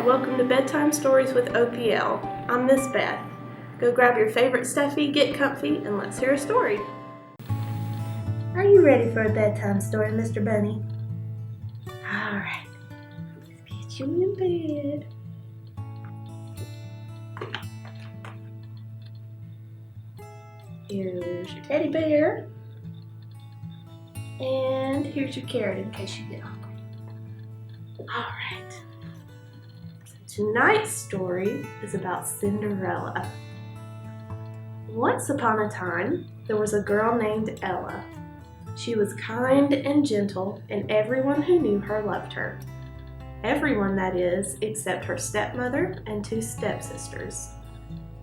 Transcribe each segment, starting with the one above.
welcome to Bedtime Stories with OPL. I'm Miss Beth. Go grab your favorite stuffy, get comfy, and let's hear a story. Are you ready for a bedtime story, Mr. Bunny? Alright, let's get you in bed. Here's your teddy bear. And here's your carrot in case you get hungry. Alright. Tonight's story is about Cinderella. Once upon a time, there was a girl named Ella. She was kind and gentle, and everyone who knew her loved her. Everyone, that is, except her stepmother and two stepsisters.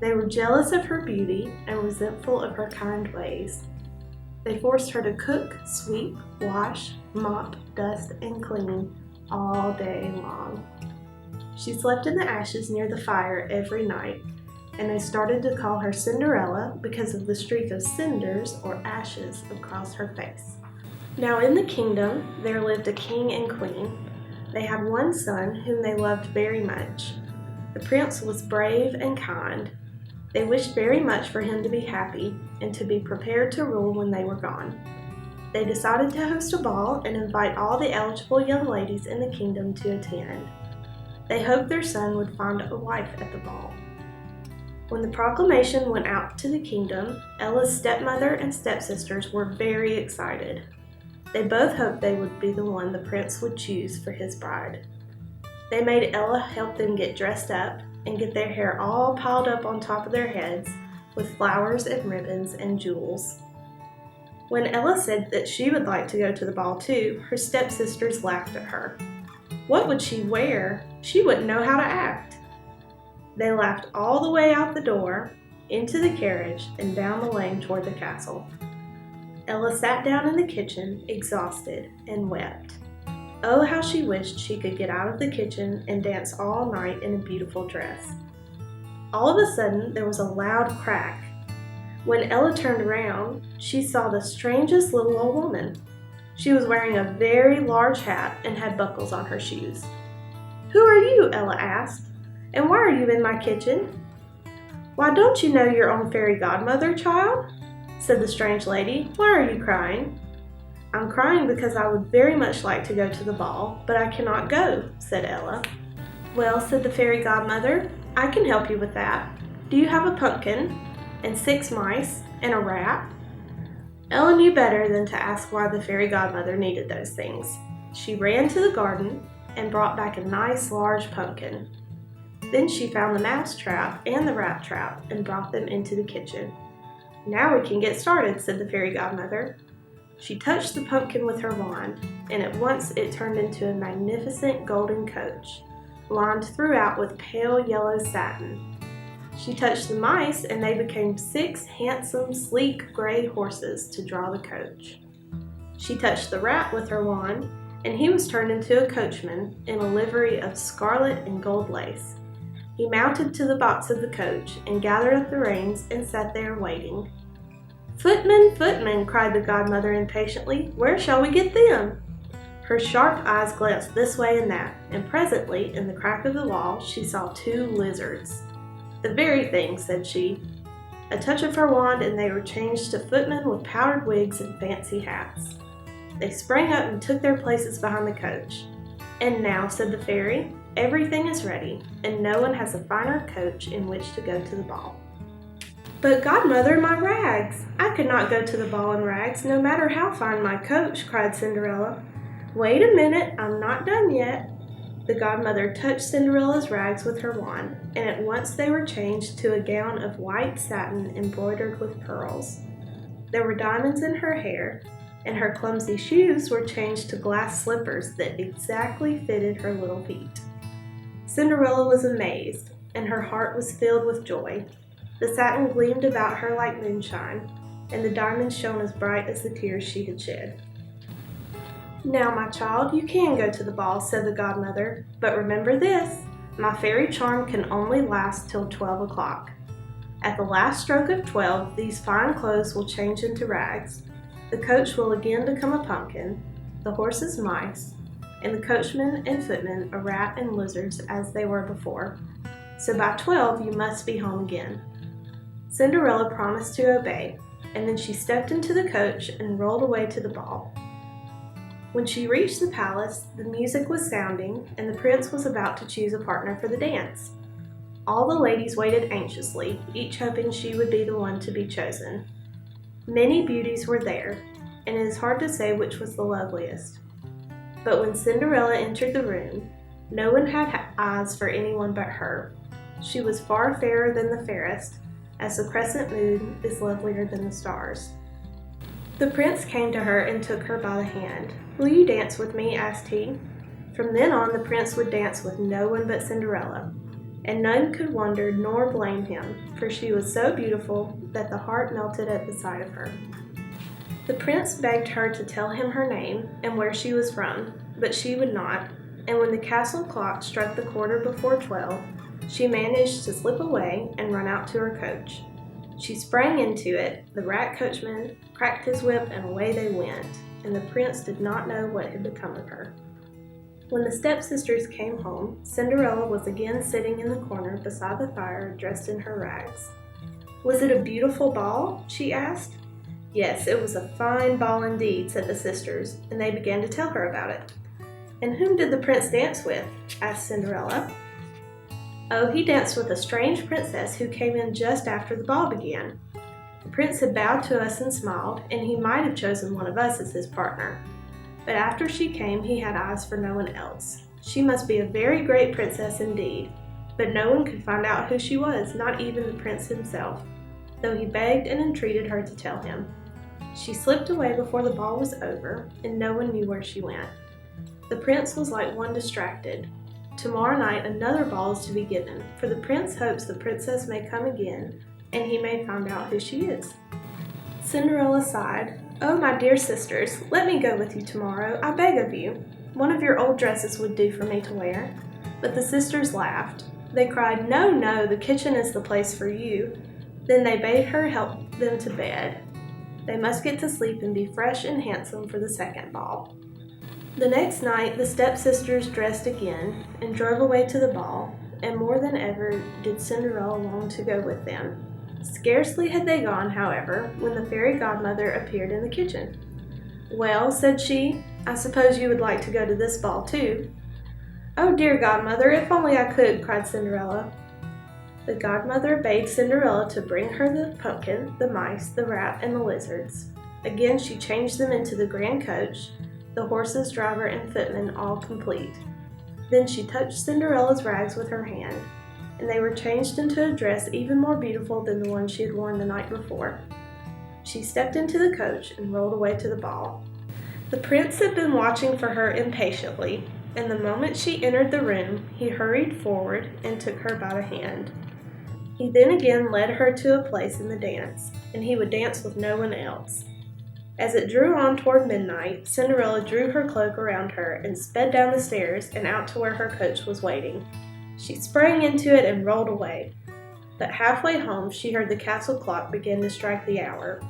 They were jealous of her beauty and resentful of her kind ways. They forced her to cook, sweep, wash, mop, dust, and clean all day long. She slept in the ashes near the fire every night, and they started to call her Cinderella because of the streak of cinders or ashes across her face. Now in the kingdom there lived a king and queen. They had one son whom they loved very much. The prince was brave and kind. They wished very much for him to be happy and to be prepared to rule when they were gone. They decided to host a ball and invite all the eligible young ladies in the kingdom to attend. They hoped their son would find a wife at the ball. When the proclamation went out to the kingdom, Ella's stepmother and stepsisters were very excited. They both hoped they would be the one the prince would choose for his bride. They made Ella help them get dressed up and get their hair all piled up on top of their heads with flowers and ribbons and jewels. When Ella said that she would like to go to the ball too, her stepsisters laughed at her. What would she wear? She wouldn't know how to act. They laughed all the way out the door, into the carriage, and down the lane toward the castle. Ella sat down in the kitchen, exhausted, and wept. Oh, how she wished she could get out of the kitchen and dance all night in a beautiful dress. All of a sudden, there was a loud crack. When Ella turned around, she saw the strangest little old woman. She was wearing a very large hat and had buckles on her shoes. "Who are you?" Ella asked. "And why are you in my kitchen?" "Why, don't you know your own fairy godmother, child?" said the strange lady. "Why are you crying?" "I'm crying because I would very much like to go to the ball, but I cannot go," said Ella. "Well," said the fairy godmother, "I can help you with that. Do you have a pumpkin, and 6 mice, and a rat?" Ella knew better than to ask why the fairy godmother needed those things. She ran to the garden and brought back a nice large pumpkin. Then she found the mouse trap and the rat trap and brought them into the kitchen. "Now we can get started," said the fairy godmother. She touched the pumpkin with her wand, and at once it turned into a magnificent golden coach, lined throughout with pale yellow satin. She touched the mice, and they became 6 handsome, sleek gray horses to draw the coach. She touched the rat with her wand, and he was turned into a coachman in a livery of scarlet and gold lace. He mounted to the box of the coach and gathered up the reins and sat there waiting. "Footman, footman," cried the godmother impatiently, "where shall we get them?" Her sharp eyes glanced this way and that, and presently, in the crack of the wall, she saw 2 lizards. "The very thing," said she. A touch of her wand and they were changed to footmen with powdered wigs and fancy hats. They sprang up and took their places behind the coach. "And now," said the fairy, "everything is ready, and no one has a finer coach in which to go to the ball." "But godmother, my rags! I could not go to the ball in rags, no matter how fine my coach," cried Cinderella. "Wait a minute, I'm not done yet." The godmother touched Cinderella's rags with her wand, and at once they were changed to a gown of white satin embroidered with pearls. There were diamonds in her hair, and her clumsy shoes were changed to glass slippers that exactly fitted her little feet. Cinderella was amazed, and her heart was filled with joy. The satin gleamed about her like moonshine, and the diamonds shone as bright as the tears she had shed. "Now, my child, you can go to the ball," said the godmother, "but remember this, my fairy charm can only last till 12 o'clock. At the last stroke of 12, these fine clothes will change into rags, the coach will again become a pumpkin, the horses mice, and the coachman and footmen a rat and lizards as they were before. So by 12 you must be home again." Cinderella promised to obey, and then she stepped into the coach and rolled away to the ball. When she reached the palace, the music was sounding, and the prince was about to choose a partner for the dance. All the ladies waited anxiously, each hoping she would be the one to be chosen. Many beauties were there, and it is hard to say which was the loveliest. But when Cinderella entered the room, no one had eyes for anyone but her. She was far fairer than the fairest, as the crescent moon is lovelier than the stars. The prince came to her and took her by the hand. "Will you dance with me?" asked he. From then on, the prince would dance with no one but Cinderella, and none could wonder nor blame him, for she was so beautiful that the heart melted at the sight of her. The prince begged her to tell him her name and where she was from, but she would not, and when the castle clock struck the quarter before 12, she managed to slip away and run out to her coach. She sprang into it, the rat coachman cracked his whip, and away they went, and the prince did not know what had become of her. When the stepsisters came home, Cinderella was again sitting in the corner beside the fire, dressed in her rags. "Was it a beautiful ball?" she asked. "Yes, it was a fine ball indeed," said the sisters, and they began to tell her about it. "And whom did the prince dance with?" asked Cinderella. "Oh, he danced with a strange princess who came in just after the ball began. The prince had bowed to us and smiled, and he might have chosen one of us as his partner. But after she came, he had eyes for no one else. She must be a very great princess indeed, but no one could find out who she was, not even the prince himself, though he begged and entreated her to tell him. She slipped away before the ball was over, and no one knew where she went. The prince was like one distracted. Tomorrow night another ball is to be given, for the prince hopes the princess may come again, and he may find out who she is." Cinderella sighed. "Oh, my dear sisters, let me go with you tomorrow, I beg of you. One of your old dresses would do for me to wear." But the sisters laughed. They cried, "No, no, the kitchen is the place for you." Then they bade her help them to bed. They must get to sleep and be fresh and handsome for the second ball. The next night the stepsisters dressed again and drove away to the ball, and more than ever did Cinderella long to go with them. Scarcely had they gone, however, when the fairy godmother appeared in the kitchen. "Well," said she, "I suppose you would like to go to this ball too." "Oh, dear godmother, if only I could!" cried Cinderella. The godmother bade Cinderella to bring her the pumpkin, the mice, the rat, and the lizards. Again she changed them into the grand coach, the horses, driver, and footmen all complete. Then she touched Cinderella's rags with her hand, and they were changed into a dress even more beautiful than the one she had worn the night before. She stepped into the coach and rolled away to the ball. The prince had been watching for her impatiently, and the moment she entered the room, he hurried forward and took her by the hand. He then again led her to a place in the dance, and he would dance with no one else. As it drew on toward midnight, Cinderella drew her cloak around her and sped down the stairs and out to where her coach was waiting. She sprang into it and rolled away. But halfway home she heard the castle clock begin to strike the hour.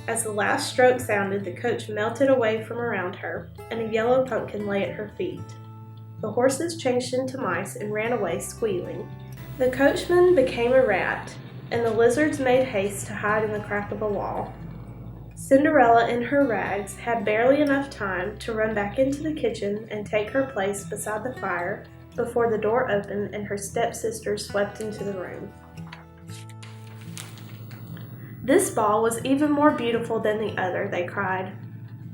As the last stroke sounded, the coach melted away from around her, and a yellow pumpkin lay at her feet. The horses changed into mice and ran away squealing. The coachman became a rat, and the lizards made haste to hide in the crack of a wall. Cinderella, in her rags, had barely enough time to run back into the kitchen and take her place beside the fire before the door opened and her stepsisters swept into the room. "This ball was even more beautiful than the other," they cried.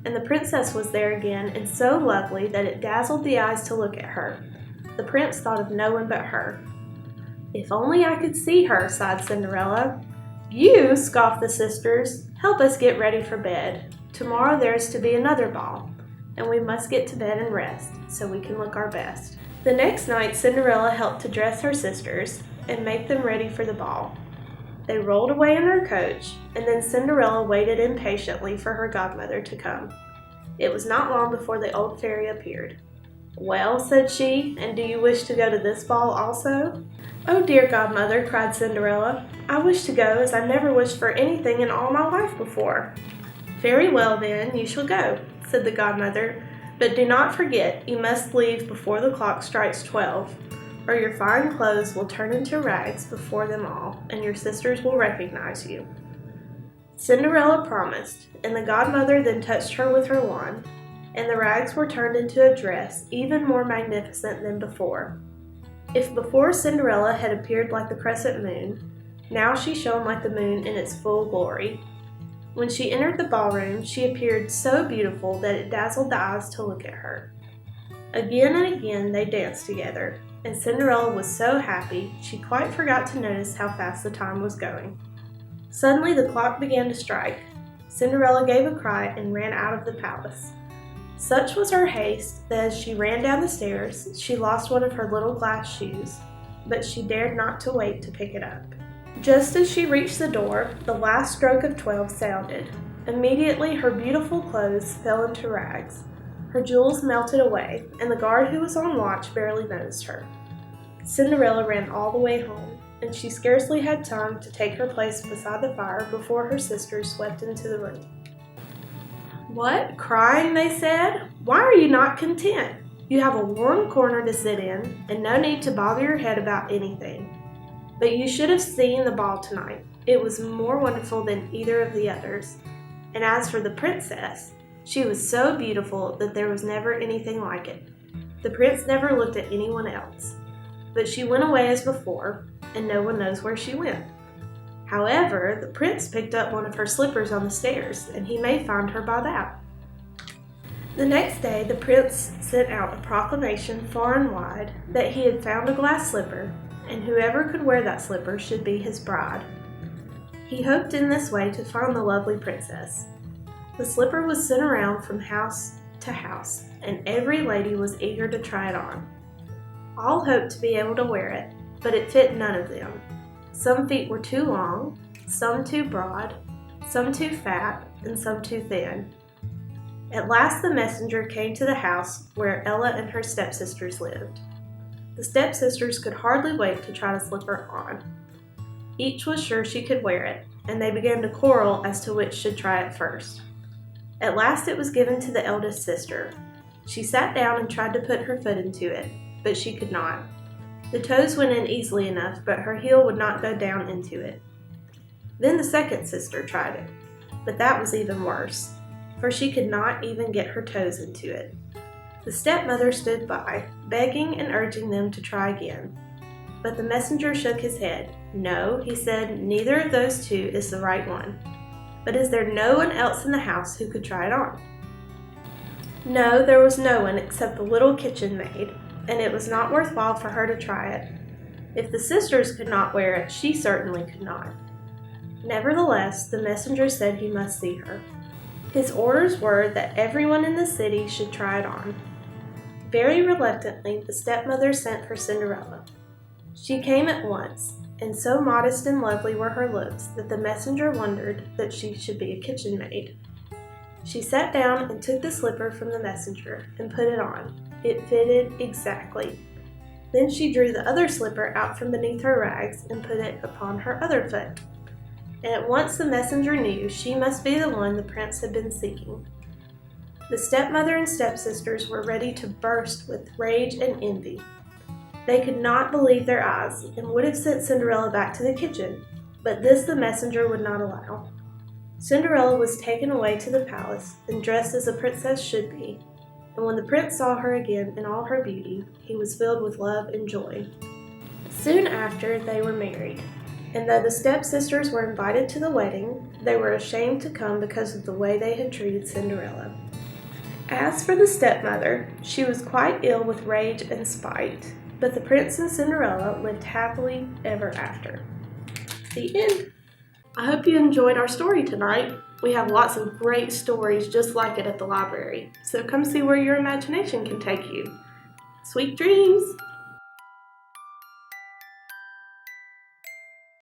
And the princess was there again, and so lovely that it dazzled the eyes to look at her. The prince thought of no one but her. "If only I could see her," sighed Cinderella. "You," scoffed the sisters, "help us get ready for bed. Tomorrow there is to be another ball, and we must get to bed and rest, so we can look our best." The next night Cinderella helped to dress her sisters and make them ready for the ball. They rolled away in their coach, and then Cinderella waited impatiently for her godmother to come. It was not long before the old fairy appeared. "Well," said she, "and do you wish to go to this ball also?" "Oh, dear godmother," cried Cinderella, "I wish to go as I never wished for anything in all my life before." "Very well then, you shall go," said the godmother, But do not forget, you must leave before the clock strikes 12, or your fine clothes will turn into rags before them all, and your sisters will recognize you." Cinderella promised, and the godmother then touched her with her wand, and the rags were turned into a dress even more magnificent than before. If before Cinderella had appeared like the crescent moon, now she shone like the moon in its full glory. When she entered the ballroom, she appeared so beautiful that it dazzled the eyes to look at her. Again and again they danced together, and Cinderella was so happy she quite forgot to notice how fast the time was going. Suddenly the clock began to strike. Cinderella gave a cry and ran out of the palace. Such was her haste that as she ran down the stairs, she lost one of her little glass shoes, but she dared not to wait to pick it up. Just as she reached the door, the last stroke of 12 sounded. Immediately her beautiful clothes fell into rags. Her jewels melted away, and the guard who was on watch barely noticed her. Cinderella ran all the way home, and she scarcely had time to take her place beside the fire before her sisters swept into the room. "What, crying?" they said. "Why are you not content? You have a warm corner to sit in, and no need to bother your head about anything. But you should have seen the ball tonight. It was more wonderful than either of the others. And as for the princess, she was so beautiful that there was never anything like it. The prince never looked at anyone else. But she went away as before, and no one knows where she went. However, the prince picked up one of her slippers on the stairs, and he may find her by that." The next day, the prince sent out a proclamation far and wide that he had found a glass slipper, and whoever could wear that slipper should be his bride. He hoped in this way to find the lovely princess. The slipper was sent around from house to house, and every lady was eager to try it on. All hoped to be able to wear it, but it fit none of them. Some feet were too long, some too broad, some too fat, and some too thin. At last the messenger came to the house where Ella and her stepsisters lived. The stepsisters could hardly wait to try the slipper on. Each was sure she could wear it, and they began to quarrel as to which should try it first. At last it was given to the eldest sister. She sat down and tried to put her foot into it, but she could not. The toes went in easily enough, but her heel would not go down into it. Then the second sister tried it, but that was even worse, for she could not even get her toes into it. The stepmother stood by, begging and urging them to try again. But the messenger shook his head. "No," he said, "neither of those two is the right one. But is there no one else in the house who could try it on?" No, there was no one except the little kitchen maid, and it was not worthwhile for her to try it. If the sisters could not wear it, she certainly could not. Nevertheless, the messenger said he must see her. His orders were that everyone in the city should try it on. Very reluctantly, the stepmother sent for Cinderella. She came at once, and so modest and lovely were her looks that the messenger wondered that she should be a kitchen maid. She sat down and took the slipper from the messenger and put it on. It fitted exactly. Then she drew the other slipper out from beneath her rags and put it upon her other foot. And at once the messenger knew she must be the one the prince had been seeking. The stepmother and stepsisters were ready to burst with rage and envy. They could not believe their eyes and would have sent Cinderella back to the kitchen, but this the messenger would not allow. Cinderella was taken away to the palace and dressed as a princess should be, and when the prince saw her again in all her beauty, he was filled with love and joy. Soon after, they were married, and though the stepsisters were invited to the wedding, they were ashamed to come because of the way they had treated Cinderella. As for the stepmother, she was quite ill with rage and spite, but the prince and Cinderella lived happily ever after. The end. I hope you enjoyed our story tonight. We have lots of great stories just like it at the library, so come see where your imagination can take you. Sweet dreams!